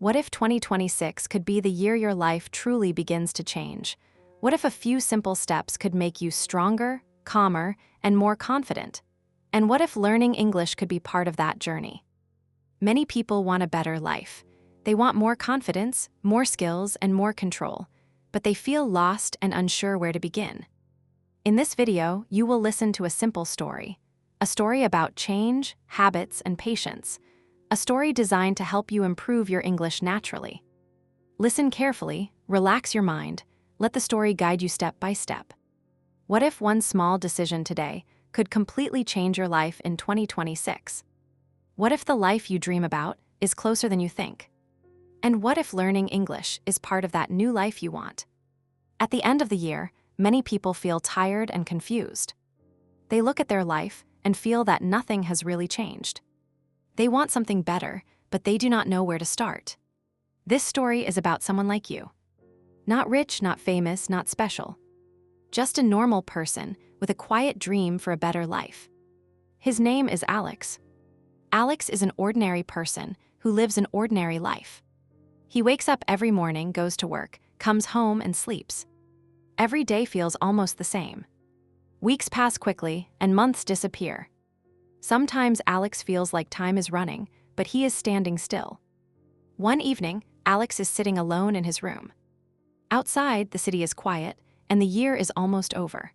What if 2026 could be the year your life truly begins to change? What if a few simple steps could make you stronger, calmer, and more confident? And what if learning English could be part of that journey? Many people want a better life. They want more confidence, more skills, and more control, but they feel lost and unsure where to begin. In this video, you will listen to a simple story. A story about change, habits, and patience. A story designed to help you improve your English naturally. Listen carefully, relax your mind, let the story guide you step by step. What if one small decision today could completely change your life in 2026? What if the life you dream about is closer than you think? And what if learning English is part of that new life you want? At the end of the year, many people feel tired and confused. They look at their life and feel that nothing has really changed. They want something better, but they do not know where to start. This story is about someone like you. Not rich, not famous, not special. Just a normal person with a quiet dream for a better life. His name is Alex. Alex is an ordinary person who lives an ordinary life. He wakes up every morning, goes to work, comes home, and sleeps. Every day feels almost the same. Weeks pass quickly, and months disappear. Sometimes Alex feels like time is running, but he is standing still. One evening, Alex is sitting alone in his room. Outside, the city is quiet, and the year is almost over.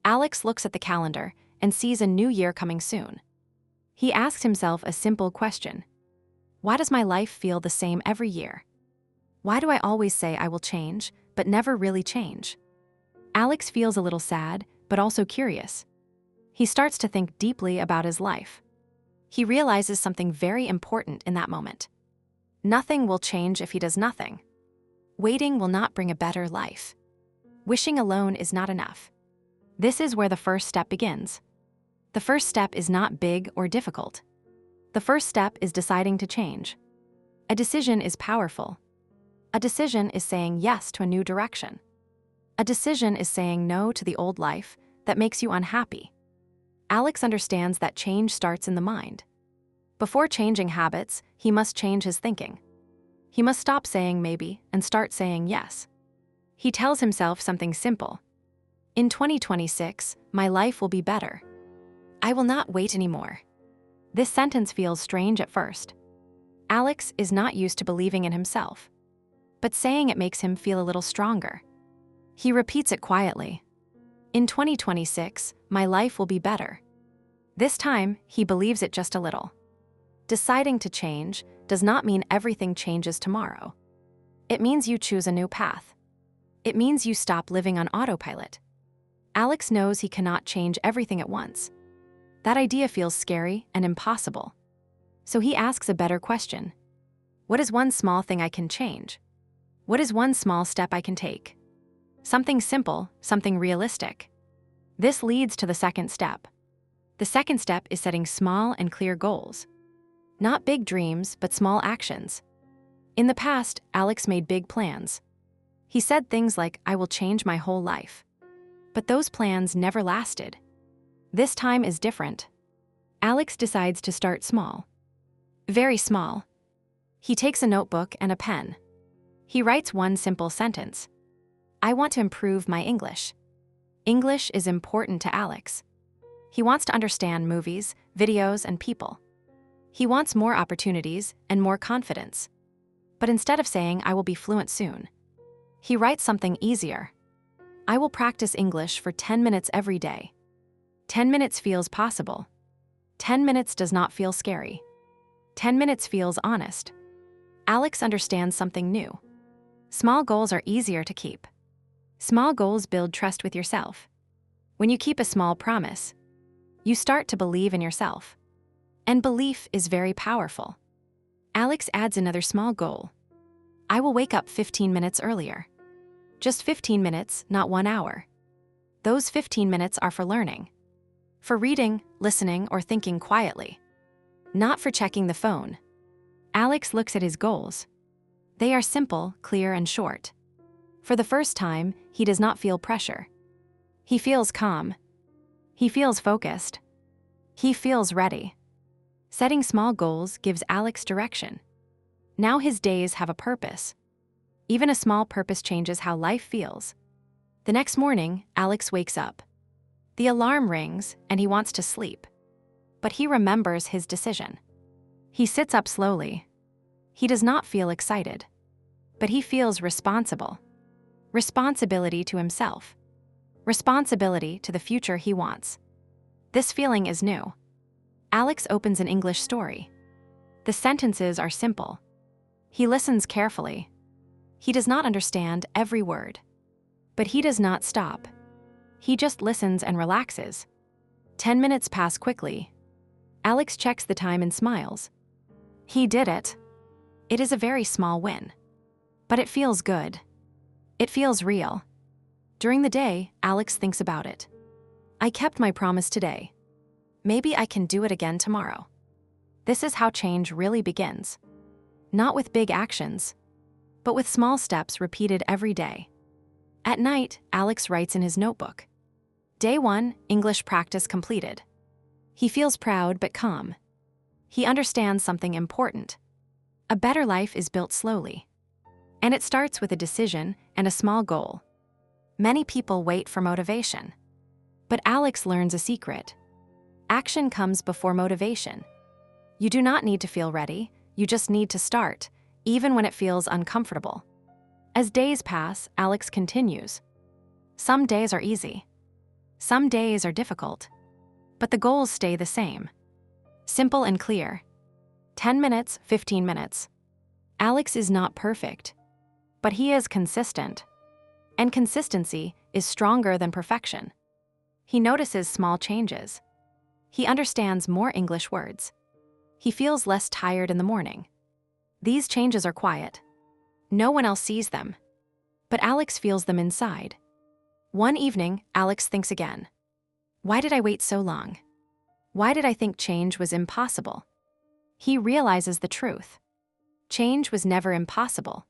Alex looks at the calendar and sees a new year coming soon. He asks himself a simple question. Why does my life feel the same every year? Why do I always say I will change, but never really change? Alex feels a little sad, but also curious. He starts to think deeply about his life. He realizes something very important in that moment. Nothing will change if he does nothing. Waiting will not bring a better life. Wishing alone is not enough. This is where the first step begins. The first step is not big or difficult. The first step is deciding to change. A decision is powerful. A decision is saying yes to a new direction. A decision is saying no to the old life that makes you unhappy. Alex understands that change starts in the mind. Before changing habits, he must change his thinking. He must stop saying maybe and start saying yes. He tells himself something simple. In 2026, my life will be better. I will not wait anymore. This sentence feels strange at first. Alex is not used to believing in himself, but saying it makes him feel a little stronger. He repeats it quietly. In 2026, my life will be better. This time, he believes it just a little. Deciding to change does not mean everything changes tomorrow. It means you choose a new path. It means you stop living on autopilot. Alex knows he cannot change everything at once. That idea feels scary and impossible. So he asks a better question. What is one small thing I can change? What is one small step I can take? Something simple, something realistic. This leads to the second step. The second step is setting small and clear goals. Not big dreams, but small actions. In the past, Alex made big plans. He said things like, I will change my whole life. But those plans never lasted. This time is different. Alex decides to start small. Very small. He takes a notebook and a pen. He writes one simple sentence. I want to improve my English. English is important to Alex. He wants to understand movies, videos, and people. He wants more opportunities and more confidence. But instead of saying, I will be fluent soon, he writes something easier. I will practice English for 10 minutes every day. 10 minutes feels possible. 10 minutes does not feel scary. 10 minutes feels honest. Alex understands something new. Small goals are easier to keep. Small goals build trust with yourself. When you keep a small promise, you start to believe in yourself. And belief is very powerful. Alex adds another small goal. I will wake up 15 minutes earlier. Just 15 minutes, not 1 hour. Those 15 minutes are for learning. For reading, listening, or thinking quietly. Not for checking the phone. Alex looks at his goals. They are simple, clear, and short. For the first time, he does not feel pressure. He feels calm. He feels focused. He feels ready. Setting small goals gives Alex direction. Now his days have a purpose. Even a small purpose changes how life feels. The next morning, Alex wakes up. The alarm rings and he wants to sleep. But he remembers his decision. He sits up slowly. He does not feel excited. But he feels responsible. Responsibility to himself. Responsibility to the future he wants. This feeling is new. Alex opens an English story. The sentences are simple. He listens carefully. He does not understand every word. But he does not stop. He just listens and relaxes. 10 minutes pass quickly. Alex checks the time and smiles. He did it. It is a very small win. But it feels good. It feels real. During the day, Alex thinks about it. I kept my promise today. Maybe I can do it again tomorrow. This is how change really begins. Not with big actions, but with small steps repeated every day. At night, Alex writes in his notebook. Day 1, English practice completed. He feels proud but calm. He understands something important. A better life is built slowly. And it starts with a decision and a small goal. Many people wait for motivation. But Alex learns a secret. Action comes before motivation. You do not need to feel ready, you just need to start, even when it feels uncomfortable. As days pass, Alex continues. Some days are easy. Some days are difficult. But the goals stay the same. Simple and clear. 10 minutes, 15 minutes. Alex is not perfect. But he is consistent. And consistency is stronger than perfection. He notices small changes. He understands more English words. He feels less tired in the morning. These changes are quiet. No one else sees them. But Alex feels them inside. One evening, Alex thinks again. Why did I wait so long? Why did I think change was impossible? He realizes the truth. Change was never impossible.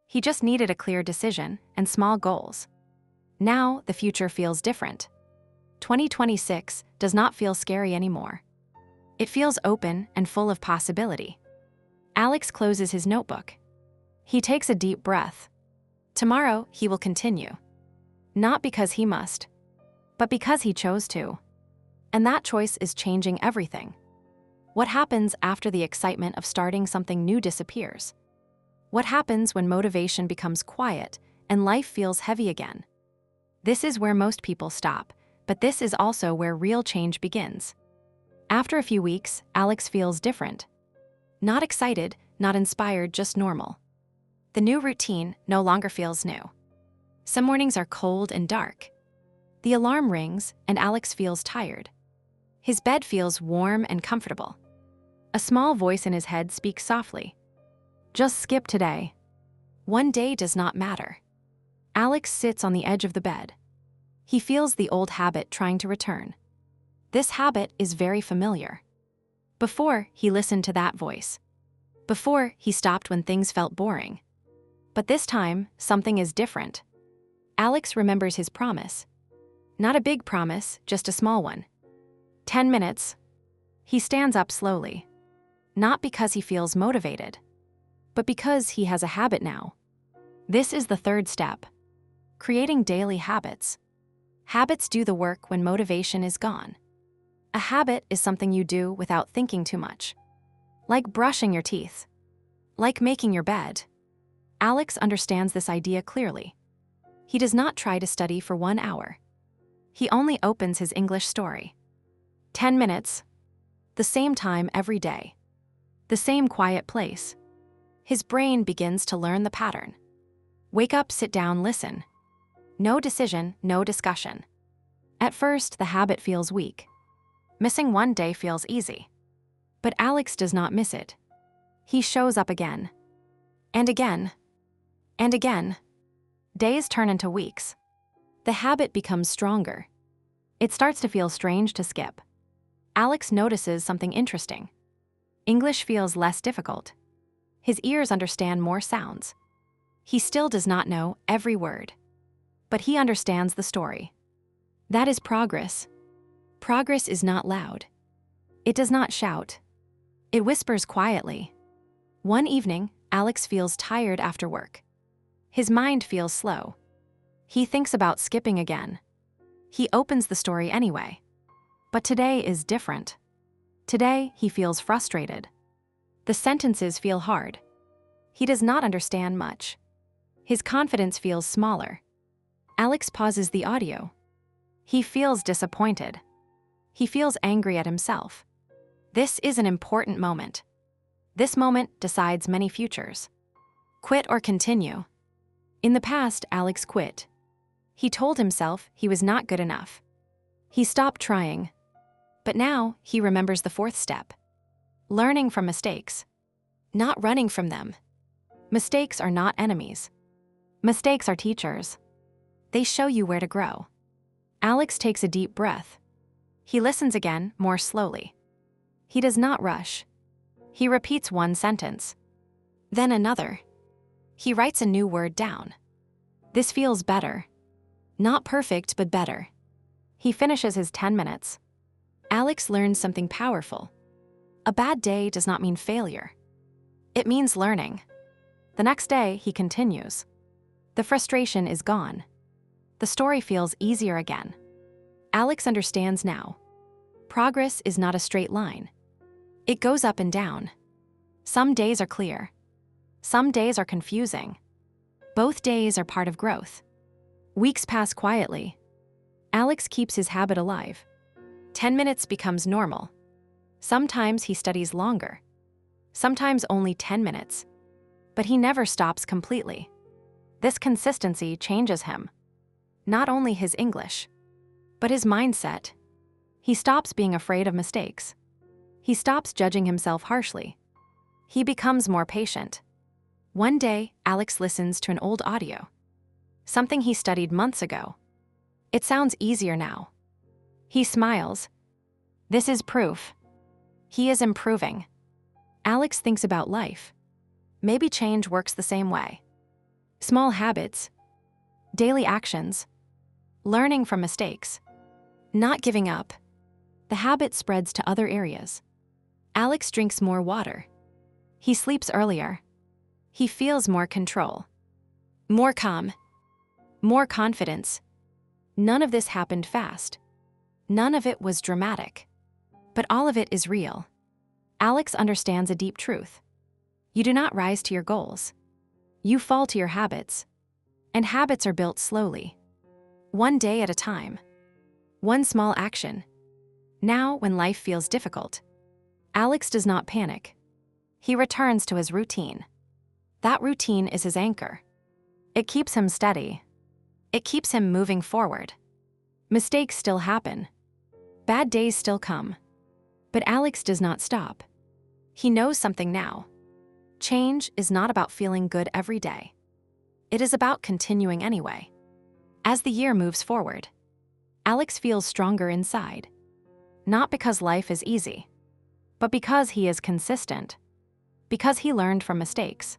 He just needed a clear decision and small goals. Now, the future feels different. 2026 does not feel scary anymore. It feels open and full of possibility. Alex closes his notebook. He takes a deep breath. Tomorrow, he will continue. Not because he must, but because he chose to. And that choice is changing everything. What happens after the excitement of starting something new disappears? What happens when motivation becomes quiet and life feels heavy again? This is where most people stop, but this is also where real change begins. After a few weeks, Alex feels different. Not excited, not inspired, just normal. The new routine no longer feels new. Some mornings are cold and dark. The alarm rings and Alex feels tired. His bed feels warm and comfortable. A small voice in his head speaks softly. Just skip today. One day does not matter. Alex sits on the edge of the bed. He feels the old habit trying to return. This habit is very familiar. Before, he listened to that voice. Before, he stopped when things felt boring. But this time, something is different. Alex remembers his promise. Not a big promise, just a small one. 10 minutes. He stands up slowly. Not because he feels motivated, but because he has a habit now. This is the third step. Creating daily habits. Habits do the work when motivation is gone. A habit is something you do without thinking too much. Like brushing your teeth. Like making your bed. Alex understands this idea clearly. He does not try to study for 1 hour. He only opens his English story. 10 minutes. The same time every day. The same quiet place. His brain begins to learn the pattern. Wake up, sit down, listen. No decision, no discussion. At first, the habit feels weak. Missing one day feels easy. But Alex does not miss it. He shows up again. And again. And again. Days turn into weeks. The habit becomes stronger. It starts to feel strange to skip. Alex notices something interesting. English feels less difficult. His ears understand more sounds. He still does not know every word. But he understands the story. That is progress. Progress is not loud. It does not shout. It whispers quietly. One evening, Alex feels tired after work. His mind feels slow. He thinks about skipping again. He opens the story anyway. But today is different. Today, he feels frustrated. The sentences feel hard. He does not understand much. His confidence feels smaller. Alex pauses the audio. He feels disappointed. He feels angry at himself. This is an important moment. This moment decides many futures. Quit or continue. In the past, Alex quit. He told himself he was not good enough. He stopped trying. But now, he remembers the fourth step. Learning from mistakes. Not running from them. Mistakes are not enemies. Mistakes are teachers. They show you where to grow. Alex takes a deep breath. He listens again, more slowly. He does not rush. He repeats one sentence. Then another. He writes a new word down. This feels better. Not perfect, but better. He finishes his 10 minutes. Alex learns something powerful. A bad day does not mean failure. It means learning. The next day, he continues. The frustration is gone. The story feels easier again. Alex understands now. Progress is not a straight line. It goes up and down. Some days are clear. Some days are confusing. Both days are part of growth. Weeks pass quietly. Alex keeps his habit alive. 10 minutes becomes normal. Sometimes he studies longer. Sometimes only 10 minutes. But he never stops completely. This consistency changes him. Not only his English, but his mindset. He stops being afraid of mistakes. He stops judging himself harshly. He becomes more patient. One day, Alex listens to an old audio. Something he studied months ago. It sounds easier now. He smiles. This is proof. He is improving. Alex thinks about life. Maybe change works the same way. Small habits, daily actions, learning from mistakes, not giving up. The habit spreads to other areas. Alex drinks more water. He sleeps earlier. He feels more control, more calm, more confidence. None of this happened fast. None of it was dramatic. But all of it is real. Alex understands a deep truth. You do not rise to your goals. You fall to your habits. And habits are built slowly. One day at a time. One small action. Now, when life feels difficult, Alex does not panic. He returns to his routine. That routine is his anchor. It keeps him steady. It keeps him moving forward. Mistakes still happen. Bad days still come. But Alex does not stop. He knows something now. Change is not about feeling good every day. It is about continuing anyway. As the year moves forward, Alex feels stronger inside. Not because life is easy, but because he is consistent. Because he learned from mistakes.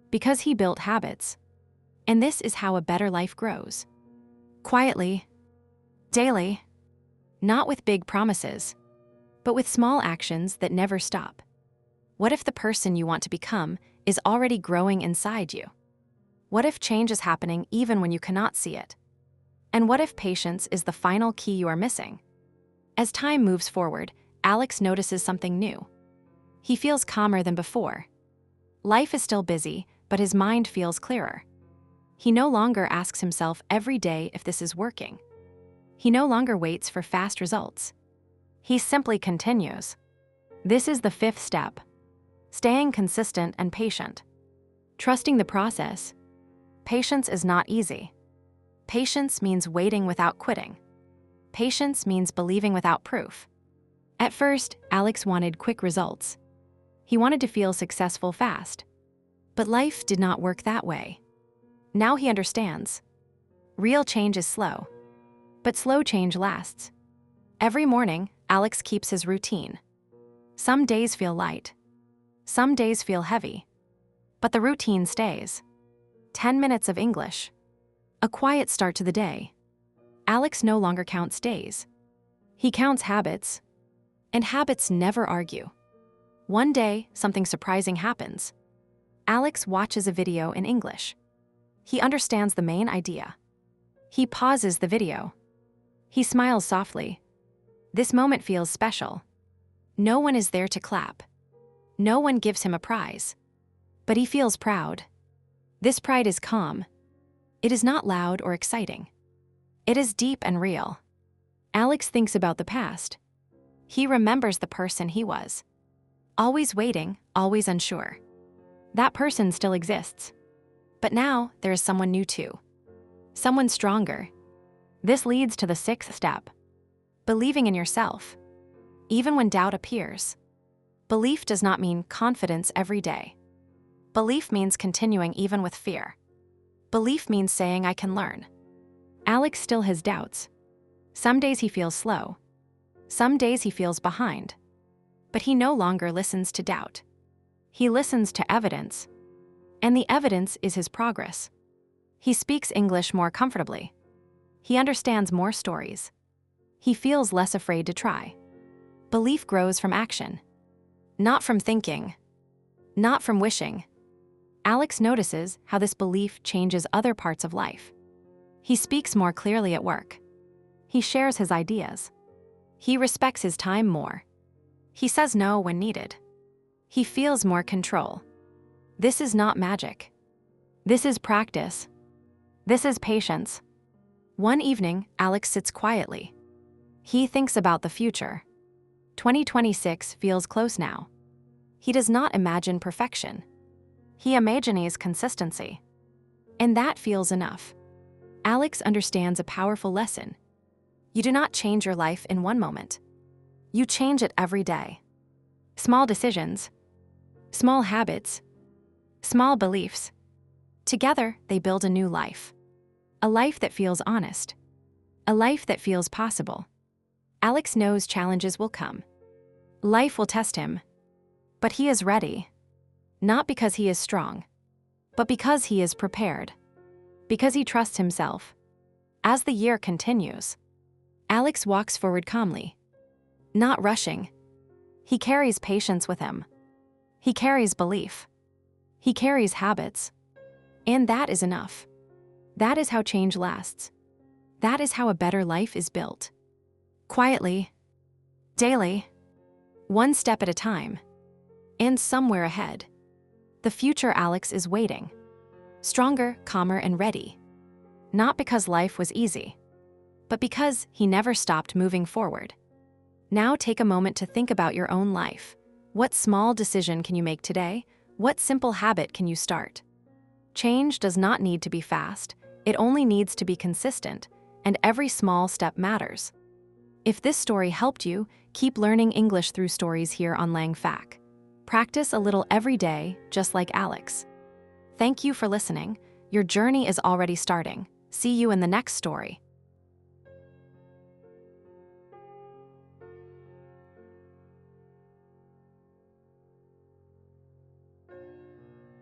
Because he built habits. And this is how a better life grows. Quietly, daily, not with big promises, but with small actions that never stop. What if the person you want to become is already growing inside you? What if change is happening even when you cannot see it? And what if patience is the final key you are missing? As time moves forward, Alex notices something new. He feels calmer than before. Life is still busy, but his mind feels clearer. He no longer asks himself every day if this is working. He no longer waits for fast results. He simply continues. This is the fifth step. Staying consistent and patient. Trusting the process. Patience is not easy. Patience means waiting without quitting. Patience means believing without proof. At first, Alex wanted quick results. He wanted to feel successful fast. But life did not work that way. Now he understands. Real change is slow. But slow change lasts. Every morning, Alex keeps his routine. Some days feel light. Some days feel heavy. But the routine stays. 10 minutes of English. A quiet start to the day. Alex no longer counts days. He counts habits. And habits never argue. One day, something surprising happens. Alex watches a video in English. He understands the main idea. He pauses the video. He smiles softly. This moment feels special. No one is there to clap. No one gives him a prize. But he feels proud. This pride is calm. It is not loud or exciting. It is deep and real. Alex thinks about the past. He remembers the person he was. Always waiting, always unsure. That person still exists. But now there is someone new too. Someone stronger. This leads to the sixth step. Believing in yourself. Even when doubt appears. Belief does not mean confidence every day. Belief means continuing even with fear. Belief means saying I can learn. Alex still has doubts. Some days he feels slow. Some days he feels behind. But he no longer listens to doubt. He listens to evidence. And the evidence is his progress. He speaks English more comfortably. He understands more stories. He feels less afraid to try. Belief grows from action. Not from thinking. Not from wishing. Alex notices how this belief changes other parts of life. He speaks more clearly at work. He shares his ideas. He respects his time more. He says no when needed. He feels more control. This is not magic. This is practice. This is patience. One evening, Alex sits quietly. He thinks about the future. 2026 feels close now. He does not imagine perfection. He imagines consistency. And that feels enough. Alex understands a powerful lesson. You do not change your life in one moment. You change it every day. Small decisions, small habits, small beliefs. Together, they build a new life. A life that feels honest. A life that feels possible. Alex knows challenges will come. Life will test him. But he is ready. Not because he is strong, but because he is prepared. Because he trusts himself. As the year continues, Alex walks forward calmly. Not rushing. He carries patience with him. He carries belief. He carries habits. And that is enough. That is how change lasts. That is how a better life is built. Quietly. Daily. One step at a time. And somewhere ahead. The future Alex is waiting. Stronger, calmer, and ready. Not because life was easy, but because he never stopped moving forward. Now take a moment to think about your own life. What small decision can you make today? What simple habit can you start? Change does not need to be fast. It only needs to be consistent, and every small step matters. If this story helped you, keep learning English through stories here on Lang Fac. Practice a little every day, just like Alex. Thank you for listening. Your journey is already starting. See you in the next story.